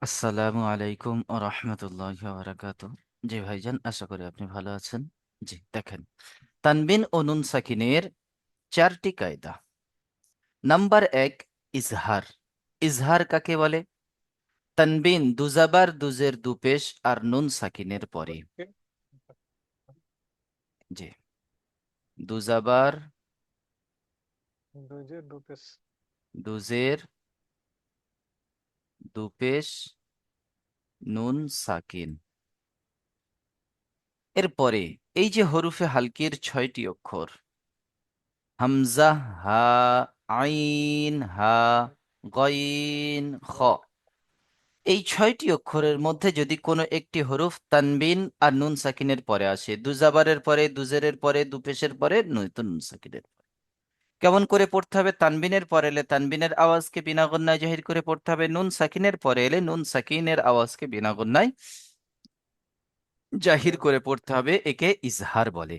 আসসালামু আলাইকুম ও রহমতুল্লাহি ওয়া বারাকাতুহু। জি ভাইজান, আশা করি আপনি ভালো আছেন। জি দেখেন, তানবিন ও নুন সাকিনের চারটি কায়দা। নাম্বার এক, ইজহার। ইজহার কাকে বলে? তানবিন দুজাবার দুজের দুপেশ আর নুন সাকিনের পরে। জি, দুজাবার দুইজে দুপেশ। দুজের দুপেশ নুন সাকিন এর পরে এই যে হরুফে হালকির 6টি অক্ষর, হামজা, হা, আইন, হা, গইন, খ, এই 6টি অক্ষরের মধ্যে যদি কোনো একটি হরফ তানবিন আর নুন সাকিনের পরে আসে, দুজাবারের পরে, দুজেরের পরে, দুপেশের পরে, নয়তো নুন সাকিনের পরে, কেমন করে পড়তে হবে? তানবিনের পরে এলে তানবিনের আওয়াজকে বিনা গন্নায় জাহির করে পড়তে হবে। নুন সাকিনের পরে এলে নুন সাকিনের আওয়াজকে বিনা গন্নায় জাহির করে পড়তে হবে। একে ইজহার বলে।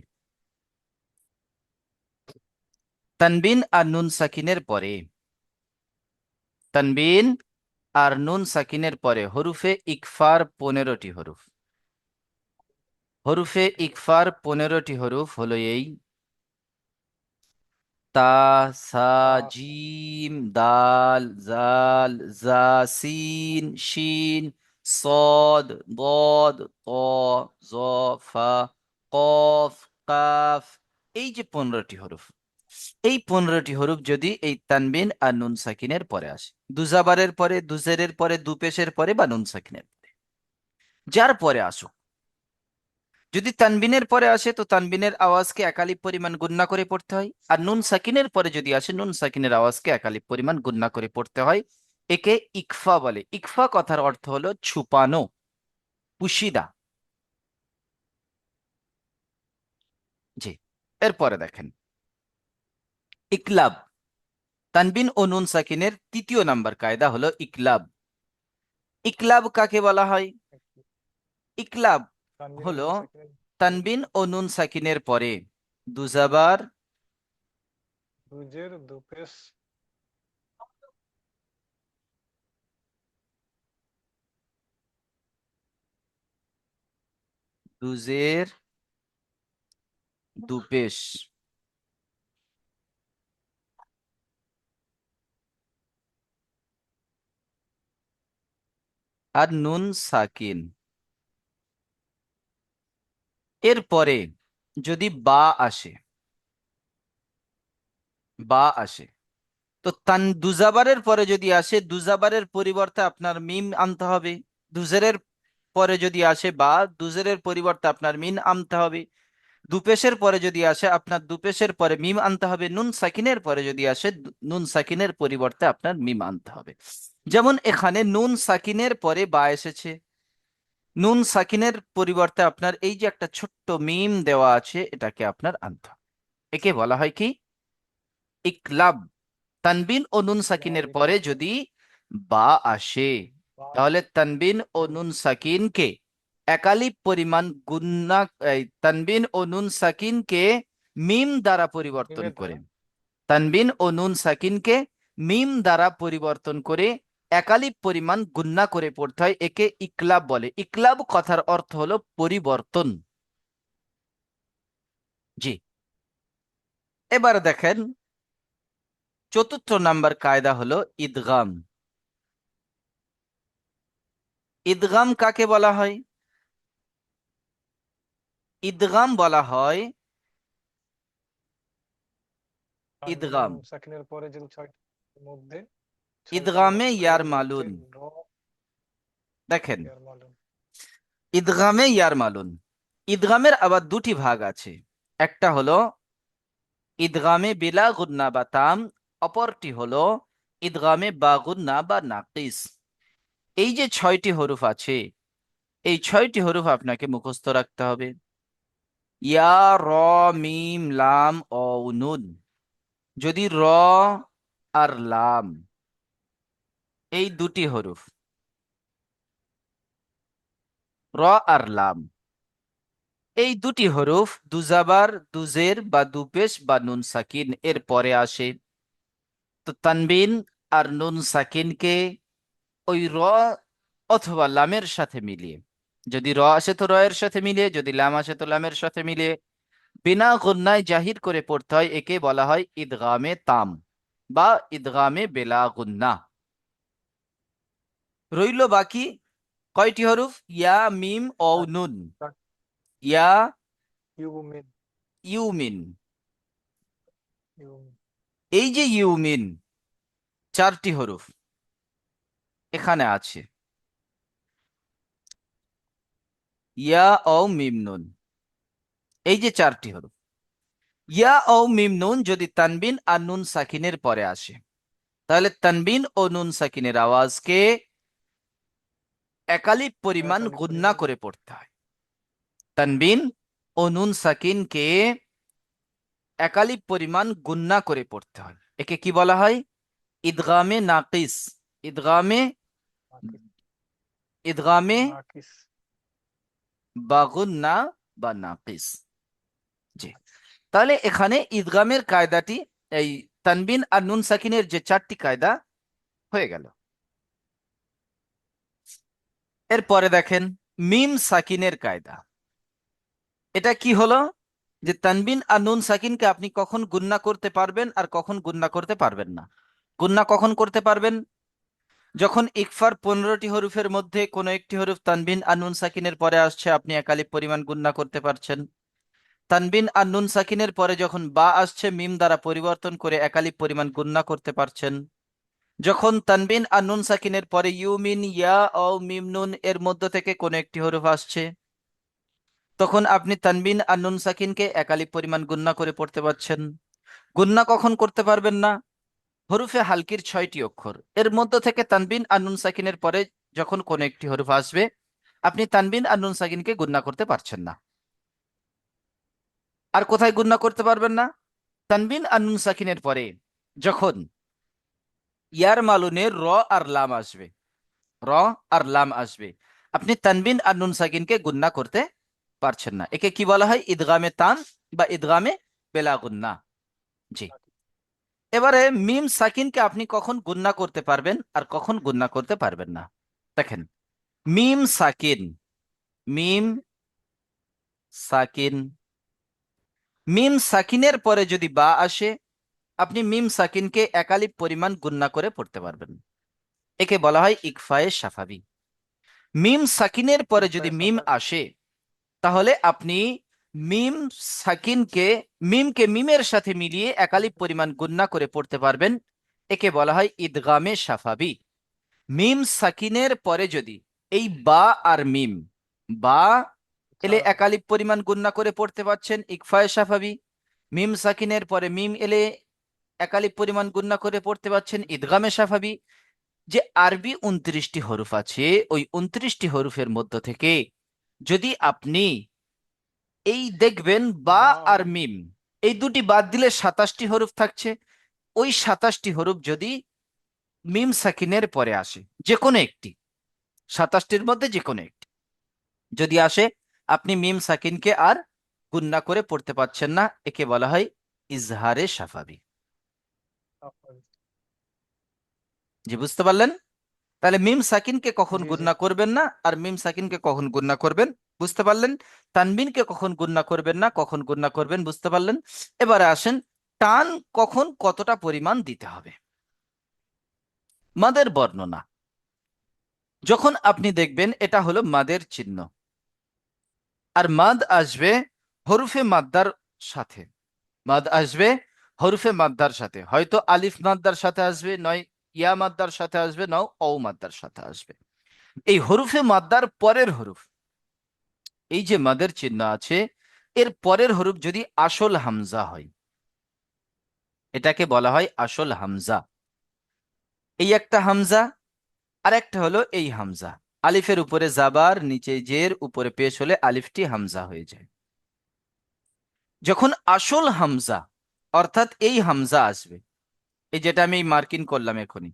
তানবিন আর নুন সাকিনের পরে, তানবিন আর নুন সাকিনের পরে হরুফে ইকফার 15টি হরুফ। হরুফে ইকফার 15টি হরুফ হলো এই: তা, সা, তা জিম, দাল, জাল, জা, সিন, শিন, সদ, দদ, ত, জ, ফা, কফ, কাফ। এই যে 15টি হরুফ, এই 15টি হরুফ যদি এই তানবিন আর নুন সাকিনের পরে আসে, দুজাবারের পরে, দুজেরের পরে, দুপেশের পরে বা নুন সাকিনের পরে, যার পরে আসুক, যদি তানবিনের পরে আসে তো তানবিনের আওয়াজকে একালিপ পরিমাণ গুণনা করে পড়তে হয়। আর নুন সাকিনের পরে যদি আসে, নুন সাকিনের আওয়াজকে একালিপ পরিমাণ গুণনা করে পড়তে হয়। একে ইকফা বলে। ইকফা কথার অর্থ হলো ছুপানো, পুশিদা। জি, এরপরে দেখেন ইকলাব। তানবিন ও নুন সাকিনের তৃতীয় নাম্বার কায়দা হলো ইকলাব। ইকলাব কাকে বলা হয়? ইকলাব তানবিন হলো নুন সাকিনের পরে তানবিন ও নুন সাকিনের পরে দুজাবার, দুইজের দুপেশ দুজের দুপেশ আর নুন সাকিন এর পরে যদি বা আসে, বা আসে, তো তান দুজাবারের পরে যদি আসে, দুজাবারের পরিবর্তে আপনার মিম আনতে হবে। দুজেরের পরে যদি আসে বা, দুজেরের পরিবর্তে আপনার মিম আনতে হবে। দুপেশের পরে যদি আসে, আপনার দুপেশের পরে মিম আনতে হবে। নুন সাকিনের পরে যদি আসে, নুন সাকিনের পরিবর্তে আপনার মিম আনতে হবে। যেমন এখানে নুন সাকিনের পরে বা এসেছে, নুন সাকিনের পরিবর্তে আপনার এই যে একটা ছোট্ট মিম দেওয়া আছে, এটাকে আপনার আনতে হবে। একে বলা হয় কি? ইকলাব। তানবিন ও নুন সাকিনের পরে যদি বা আসে, তাহলে তানবিন ও নুন সাকিনকে একালিপ পরিমাণ গুণনা, তানবিন ও নুন সাকিনকে মিম দ্বারা পরিবর্তন মিমের করে, দ্বারা তানবিন ও নুন সাকিনকে মিম দ্বারা পরিবর্তন করে একালিপ পরিমাণ গুণনা করে পড়তে হয়। একে ইকলাব বলে। ইকলাব কথার অর্থ হলো পরিবর্তন। জি, এবার দেখেন চতুর্থ নাম্বার কায়দা হলো ইদগাম। ইদগাম কাকে বলা হয়? ইদগাম বলা হয়, তানবিন ও ইদগাম, নুন সাকিনের পরে যে ছয়টির মধ্যে ছয়টি ইদগামে ইয়ার অক্ষরের মধ্যে মালুন। র দেখেন, ইয়ার মালুম। ইদগামে ইয়ার মালুন, ইদগামের আবার দুটি ভাগ আছে। একটা হলো ইদগামে বিলা গুন্না বা তাম, অপরটি হলো ইদগামে বা গুন্না বা নাকিস। এই যে 6টি হরুফ আছে, এই 6টি হরুফ আপনাকে মুখস্থ রাখতে হবে। ইয়া, র, মিম, লাম ও নুন। যদি র আর লাম, এই দুটি হরুফ, র আর লাম, এই দুটি হরুফ দুজাবার, দুজের বা দুপেশ বা নুন সাকিন এর পরে আসে, তো তানবিন আর নুন সাকিনকে ওই র অথবা লামের সাথে মিলিয়ে। যদি র আসে তো র এর সাথে মিলিয়ে, যদি লাম আসে তো লামের সাথে মিলিয়ে বিনা গুন্নায় জাহির করে পড়তে হয়। একে বলা হয় ইদগামে তাম বা ইদগামে বেলা গুন্না। রইল বাকি কয়টি হরফ? ইয়া, মিম ও নুন। চার- ইয়া, ইউমিন ইউমিন। ইউমিন এই যে ইউমিন, চারটি হরফ এখানে আছে। ইয়া ও মিম নুন, এই যে চারটি হরফ। ইয়া ও মিম নুন যদি তানবিন আর নুন সাকিনের পরে আসে, তাহলে তানবিন ও নুন সাকিনের আওয়াজকে একালিপ পরিমাণ একালি গুন্না পরিমাণ করে পড়তে হয়। তানবিন ও নুন সাকিনকে একালিপ পরিমাণ গুন্না করে পড়তে হয়। একে কি বলা হয়? ইদগামে নাকিস। ইদগামে, নাকিস ইদগামে নাকিস বাগুন্না বা নাকিস। জি। তাহলে এখানে ইদগামের কায়দাটি, এই তানবিন আর নুন সাকিনের যে চারটি কায়দা হয়ে গেল। এরপরে দেখেন মিম সাকিনের কায়দা। এটা কি হলো? যে তানবিন আর নুন সাকিনকে আপনি কখন গুন্না করতে পারবেন আর কখন গুন্না করতে পারবেন না। গুন্না কখন করতে পারবেন? যখন ইকফার 15টি হরফের মধ্যে কোনো একটি হরফ তানবিন আর নুন সাকিনের পরে আসছে, আপনি একালিপ পরিমাণ গুন্না করতে পারছেন। তানবিন আর নুন সাকিনের পরে যখন বা আসছে, মিম দ্বারা পরিবর্তন করে একালিপ পরিমাণ গুন্না করতে পারছেন। যখন তানবিন আর নুন সাকিনের পরে ইউমিন, ইয়া ও মিম নুন এর মধ্য থেকে কোনো একটি হরফ আসছে, তখন আপনি তানবিন আর নুন সাকিনকে একালিপ পরিমাণ গুন্না করে পড়তে পারছেন। গুন্না কখন করতে পারবেন না? হরুফে হালকির 6টি অক্ষর এর মধ্য থেকে তানবিন আর নুন সাকিনের পরে যখন কোনো একটি হরফ আসবে, আপনি তানবিন আর নুন সাকিনকে গুন্না করতে পারছেন না। আর কোথায় গুন্না করতে পারবেন না? তানবিন আর নুন সাকিনের পরে যখন ইয়ার মালুনের র আর লাম আসবে, র আর লাম আসবে, আপনি তানবিন আর নুন সাকিনকে গুন্না করতে পারছেন না। একে কি বলা হয়? ইদগামে তাম বা ইদগামে বেলা গুন্না। জি। এবারে মিম সাকিনকে আপনি কখন গুন্না করতে পারবেন আর কখন গুন্না করতে পারবেন না? দেখেন, মিম সাকিন, মিম সাকিন, মিম সাকিনের পরে যদি বা আসে, আপনি মিম সাকিনকে একালিপ পরিমাণ গুন্না করে পড়তে পারবেন। একে বলা হয় ইকফায়ে সাফাবি। মিম সাকিনের পরে যদি মিম সাফারি আসে, তাহলে আপনি মিম সাকিনকে, মিমকে মিমের সাথে মিলিয়ে একালিপ পরিমাণ গুন্না করে পড়তে পারবেন। একে বলা হয় ইদগামে সাফাবি। মিম সাকিনের পরে যদি এই বা আর মিম, বা এলে চার একালিপ পরিমাণ গুন্না করে পড়তে পারছেন, ইকফায়ে সাফাবি। মিম সাকিনের পরে মিম এলে একালিপ পরিমাণ গুন্না করে পড়তে পারছেন, ইদগামে সাফাবি। যে আরবি 29টি হরফ আছে, ওই 29টি হরফের মধ্য থেকে যদি আপনি এই দেখবেন বা বা আর মিম, এই দুটি বাদ দিলে 27টি হরফ থাকছে। ওই 27টি হরফ যদি মিম সাকিনের পরে আসে, যে কোনো একটি, 27টির মধ্যে যে কোনো একটি যদি আসে, আপনি মিম সাকিনকে আর গুন্না করে পড়তে পারছেন না। একে বলা হয় ইজহারে সাফাবি। সাফারি জি, বুঝতে পারলেন? তাহলে মিম সাকিনকে কখন জি জি গুন্না করবেন না আর মিম সাকিনকে কখন গুন্না করবেন, বুঝতে পারলেন? তানবিনকে কখন গুন্না করবেন না, কখন গুন্না করবেন, বুঝতে পারলেন? এবারে আসেন, টান কখন কতটা পরিমাণ দিতে হবে। মাদের বর্ণনা, যখন আপনি দেখবেন এটা হলো মাদের চিহ্ন, আর মাদ আসবে হরুফে মাদ্দার সাথে। মাদ আসবে হরুফে মাদ্দার সাথে, হয়তো আলিফ মাদ্দার সাথে আসবে, নয় ইয়া মাদ্দার সাথে আসবে, নয় ও মাদ্দার সাথে আসবে। এই হরুফে মাদ্দার পরের হরুফ, এই যে মাদের চিহ্ন আছে, এর পরের হরুফ যদি আসল হামজা হয়, এটাকে বলা হয় আসল হামজা। এই একটা হামজা, আর একটা হলো এই হামজা। আলিফের উপরে জাবার, নিচে জের, উপরে পেশ হলে আলিফটি হামজা হয়ে যায়। যখন আসল হামজা, অর্থাৎ এই হামজা আসবে, এই যেটা আমি মার্কিং করলাম এখনই,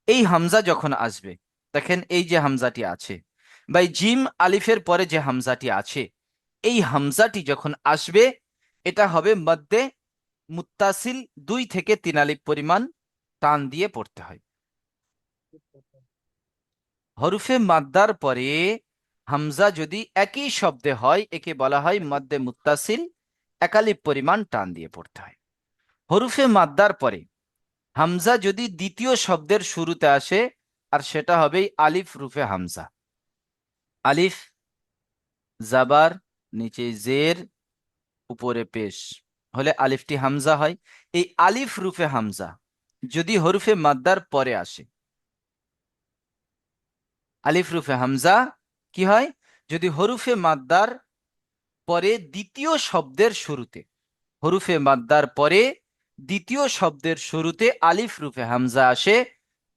এই হামজা যখন আসবে, দেখেন এই যে হামজাটি আছে, বা এই জিম আলিফের পরে যে হামজাটি আছে, এই হামজাটি যখন আসবে, এটা হবে মধ্যে মুত্তাসিল, 2 থেকে 3 আলিফ পরিমাণ টান দিয়ে পড়তে হয়। হরফে মাদ্দার পরে হামজা যদি একই শব্দে হয় একে বলা হয় মদ্দে মুত্তাসিল, একালিপ পরিমাণ টান দিয়ে পড়তে হয়। হরফে মাদ্দার পরে হামজা যদি দ্বিতীয় শব্দের শুরুতে আসে, আর সেটা হবে আলিফ রুফে হামজা। আলিফ জাবার, নিচে জের, উপরে পেশ হলে আলিফটি হামজা হয়। এই আলিফ রুফে হামজা যদি হরফে মাদ্দার পরে আসে, আলিফ রুফে হামজা কি হয়? যদি হরফে মাদ্দার পরে দ্বিতীয় শব্দের শুরুতে, হরফে মাদ্দার পরে দ্বিতীয় শব্দের শুরুতে আলিফ রুফে হামজা আসে,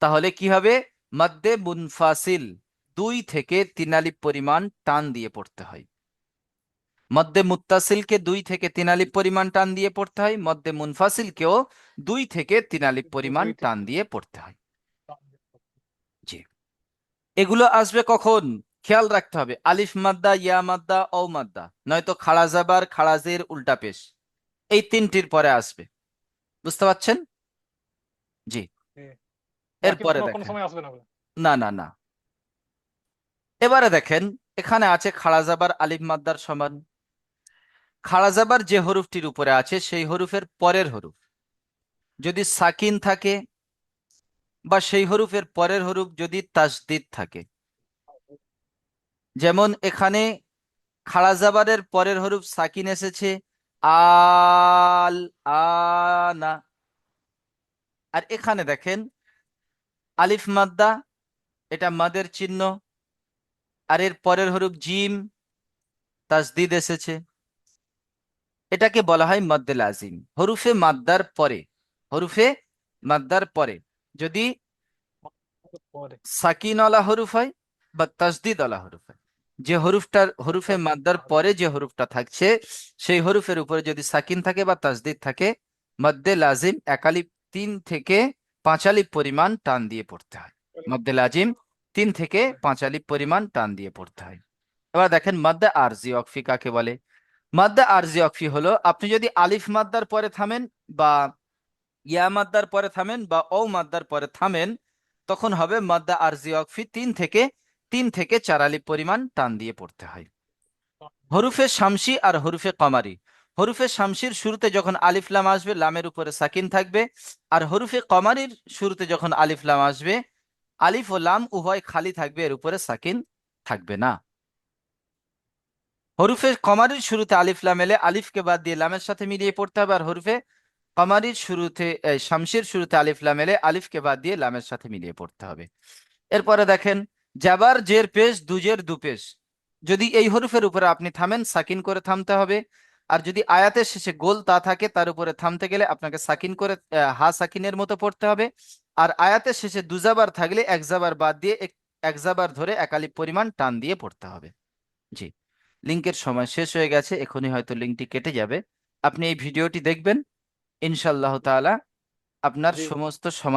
তাহলে কি হবে? মাদ্দে মুনফাসিল, 2 থেকে 3 আলিফ পরিমাণ টান দিয়ে পড়তে হয়। মদ্দে মুত্তাসিলকে 2 থেকে 3 আলিফ পরিমাণ টান দিয়ে পড়তে হয়, মদ্দে মুনফাসিলকেও 2 থেকে 3 আলিফ পরিমাণ দুই টান থেকে দিয়ে পড়তে হয়। জি, এগুলো আসবে কখন? খেয়াল রাখতে হবে, আলিফ মাদ্দা, ইয়া মাদ্দা, ও মাদ্দা, নয়তো খাড়া জাবার, খাড়া জের, উল্টা পেশ, এই 3টির পরে আসবে। বুঝতে পারছেন? জি। বাকি এরপরে কোনো দেখেন, সময় আসবে না বলে। না না না, এবারে দেখেন এখানে আছে খাড়া জাবার আলিফ মাদ্দার সমান। খাড়া জাবার যে হরফটির উপরে আছে সেই হরফের পরের হরফ যদি সাকিন থাকে, বা সেই হরফের পরের হরফ যদি তাসদিদ থাকে, যেমন এখানে খাড়া জাবারের পরের হরফ সাকিন এসেছে, আল, আনা। আর এখানে দেখেন আলিফ মাদ্দা, এটা মাদের চিহ্ন, আর এর পরের হরফ জিম, তাসদিদ এসেছে, এটাকে বলা হয় মদ্দে লাজিম। হরুফে মাদ্দার পরে, হরুফে মাদ্দার পরে যদি পরে সাকিনওয়ালা হরুফ হয় বা তাসদিদওয়ালা হরুফ হয়, যে হরুফটার, হরুফে মাদ্দার পরে যে হরুফটা থাকছে সেই হরুফের উপরে যদি সাকিন থাকে বা তাসদিদ থাকে, মদ্দে লাজিম একালিপ 3 থেকে 5 আলিফ পরিমাণ টান দিয়ে পড়তে হয়। মদ্দে লাজিম 3 থেকে 5 আলিফ পরিমাণ টান দিয়ে পড়তে হয়। এবার দেখেন মাদ্দে আরজি ওয়াকফি কাকে বলে। মাদ্দা আরজি ওয়াকফি হলো, আপনি যদি আলিফ মাদ্দার পরে থামেন, বা ইয়া মাদ্দার পরে থামেন, বা ও মাদ্দার পরে থামেন, তখন হবে মাদ্দা আরজি ওয়াকফি 3 থেকে 4 আলিফ পরিমাণ টান দিয়ে পড়তে হয়। হরুফে শামসি আর হরুফে কমারি, হরুফে শামসির শুরুতে যখন আলিফ লাম আসবে লামের উপরে সাকিন থাকবে, আর হরুফে কমারির শুরুতে যখন আলিফ লাম আসবে আলিফ ও লাম উভয় খালি থাকবে, এর উপরে সাকিন থাকবে না। হরুফে কমারির শুরুতে আলিফ লাম এলে আলিফকে বাদ দিয়ে লামের সাথে মিলিয়ে পড়তে হবে, আর হরুফে কমারির শুরুতে শামসির শুরুতে আলিফ লাম এলে আলিফকে বাদ দিয়ে লামের সাথে মিলিয়ে পড়তে হবে। এরপরে দেখেন জাবার জের পেশ দুজের দুপেশ, যদি এই হরুফের উপরে আপনি থামেন সাকিন করে থামতে হবে, আর যদি আয়াতের শেষে গোল তা থাকে তার উপরে থামতে গেলে আপনাকে সাকিন করে হা সাকিনের মতো পড়তে হবে, আর আয়াতের শেষে দুজাবার থাকলে এক জাবার বাদ দিয়ে এক জাবার ধরে একালিপ পরিমাণ টান দিয়ে পড়তে হবে। জি, লিংকের সময় শেষ হয়ে গেছে, এখনই হয়তো লিংকটি কেটে যাবে। আপনি এই ভিডিওটি দেখবেন, ইনশাল্লাহ তাআলা আপনার জি সমস্ত সমাধান